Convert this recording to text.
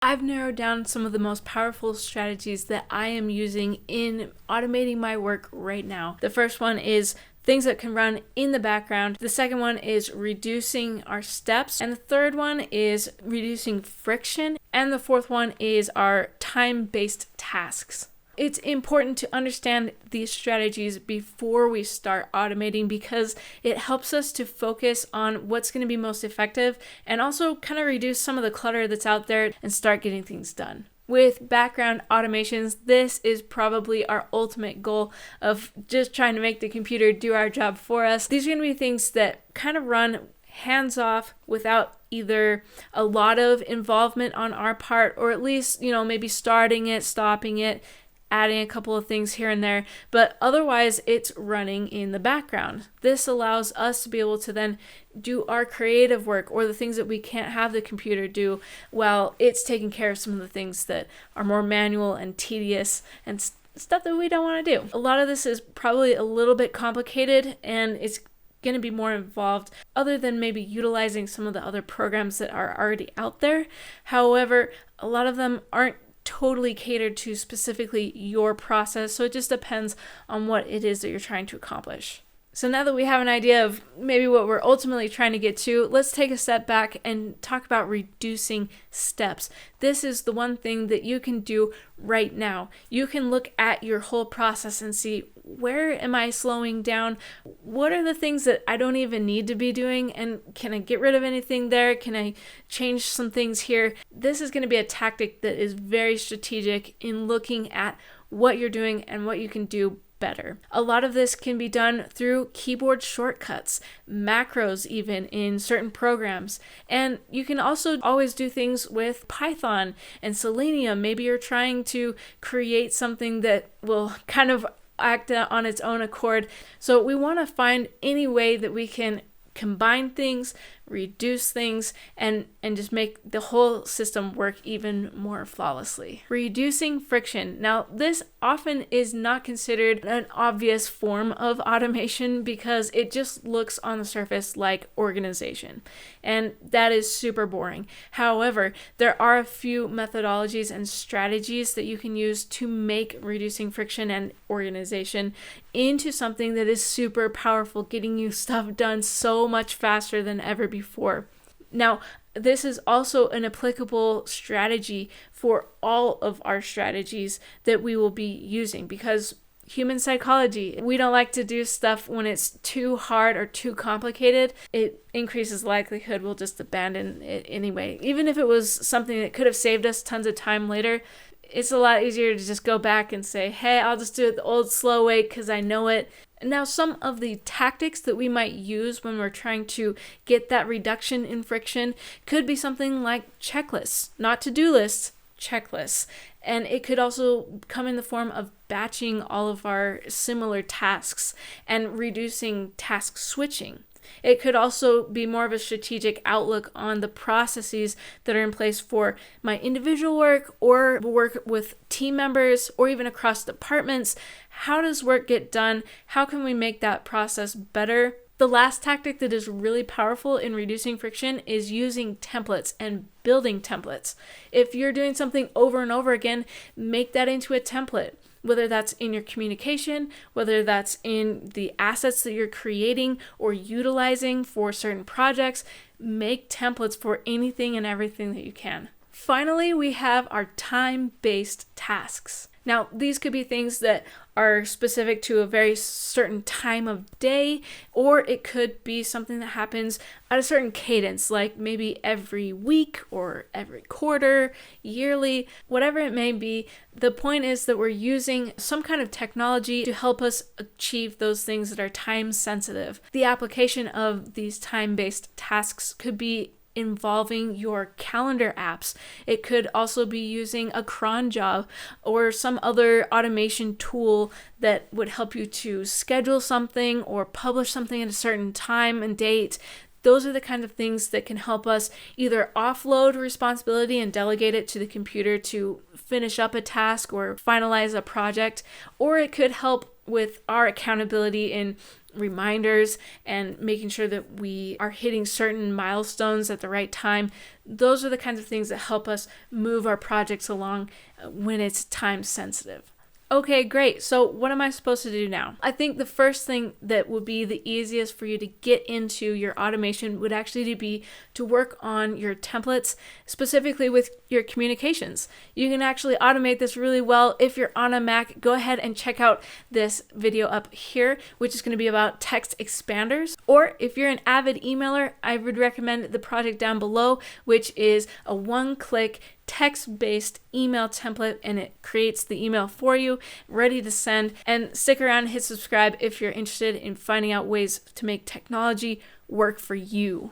I've narrowed down some of the most powerful strategies that I am using in automating my work right now. The first one is things that can run in the background. The second one is reducing our steps. And the third one is reducing friction. And the fourth one is our time-based tasks. It's important to understand these strategies before we start automating because it helps us to focus on what's going to be most effective and also kind of reduce some of the clutter that's out there and start getting things done. With background automations, this is probably our ultimate goal of just trying to make the computer do our job for us. These are going to be things that kind of run hands off without either a lot of involvement on our part or at least, maybe starting it, stopping it, adding a couple of things here and there, but otherwise it's running in the background. This allows us to be able to then do our creative work or the things that we can't have the computer do while it's taking care of some of the things that are more manual and tedious and stuff that we don't want to do. A lot of this is probably a little bit complicated and it's going to be more involved other than maybe utilizing some of the other programs that are already out there. However, a lot of them aren't totally catered to specifically your process, so it just depends on what it is that you're trying to accomplish. So now that we have an idea of maybe what we're ultimately trying to get to, let's take a step back and talk about reducing steps. This is the one thing that you can do right now. You can look at your whole process and see, where am I slowing down? What are the things that I don't even need to be doing? And can I get rid of anything there? Can I change some things here? This is going to be a tactic that is very strategic in looking at what you're doing and what you can do better. A lot of this can be done through keyboard shortcuts, macros even in certain programs. And you can also always do things with Python and Selenium. Maybe you're trying to create something that will kind of act on its own accord. So we want to find any way that we can combine things, reduce things, and just make the whole system work even more flawlessly. Reducing friction. Now, this often is not considered an obvious form of automation because it just looks on the surface like organization, and that is super boring. However, there are a few methodologies and strategies that you can use to make reducing friction and organization into something that is super powerful, getting you stuff done so much faster than ever before. Now, this is also an applicable strategy for all of our strategies that we will be using because human psychology, we don't like to do stuff when it's too hard or too complicated. It increases likelihood we'll just abandon it anyway. Even if it was something that could have saved us tons of time later, it's a lot easier to just go back and say, hey, I'll just do it the old slow way because I know it. Now, some of the tactics that we might use when we're trying to get that reduction in friction could be something like checklists, not to-do lists, checklists. And it could also come in the form of batching all of our similar tasks and reducing task switching. It could also be more of a strategic outlook on the processes that are in place for my individual work or work with team members or even across departments. How does work get done? How can we make that process better? The last tactic that is really powerful in reducing friction is using templates and building templates. If you're doing something over and over again, make that into a template. Whether that's in your communication, whether that's in the assets that you're creating or utilizing for certain projects, make templates for anything and everything that you can. Finally, we have our time-based tasks. Now, these could be things that are specific to a very certain time of day, or it could be something that happens at a certain cadence, like maybe every week or every quarter, yearly, whatever it may be. The point is that we're using some kind of technology to help us achieve those things that are time sensitive. The application of these time-based tasks could be involving your calendar apps. It could also be using a cron job or some other automation tool that would help you to schedule something or publish something at a certain time and date. Those are the kind of things that can help us either offload responsibility and delegate it to the computer to finish up a task or finalize a project, or it could help with our accountability in reminders and making sure that we are hitting certain milestones at the right time. Those are the kinds of things that help us move our projects along when it's time sensitive. Okay, great. So what am I supposed to do now? I think the first thing that would be the easiest for you to get into your automation would actually be to work on your templates, specifically with your communications. You can actually automate this really well. If you're on a Mac, go ahead and check out this video up here, which is going to be about text expanders. Or if you're an avid emailer, I would recommend the project down below, which is a one-click text-based email template, and it creates the email for you, ready to send. And stick around and hit subscribe if you're interested in finding out ways to make technology work for you.